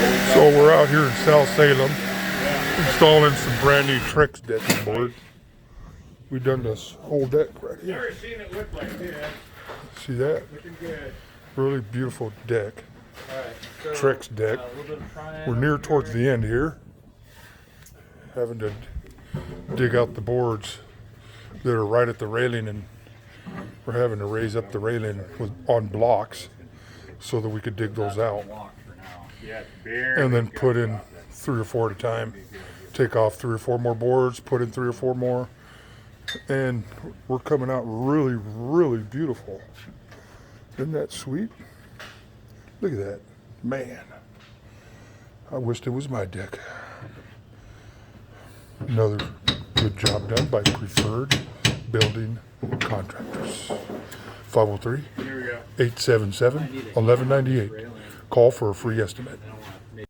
So we're out here in South Salem installing some brand new Trex decking board. We've done this whole deck right here. Never seen it look like this. See that? Looking good. Really beautiful deck. Alright, so, Trex deck. a little bit of triangle We're near here. towards the end here. Having to dig out the boards that are right at the railing, and we're having to raise up the railing on blocks so that we could dig those out. Yeah, barely And then put in 3 or 4 at a time. Take off 3 or 4 more boards, put in 3 or 4 more. And we're coming out really, really beautiful. Isn't that sweet? Look at that. Man, I wished it was my deck. Another good job done by Preferred Building Contractors. 503-877-1198. Call for a free estimate.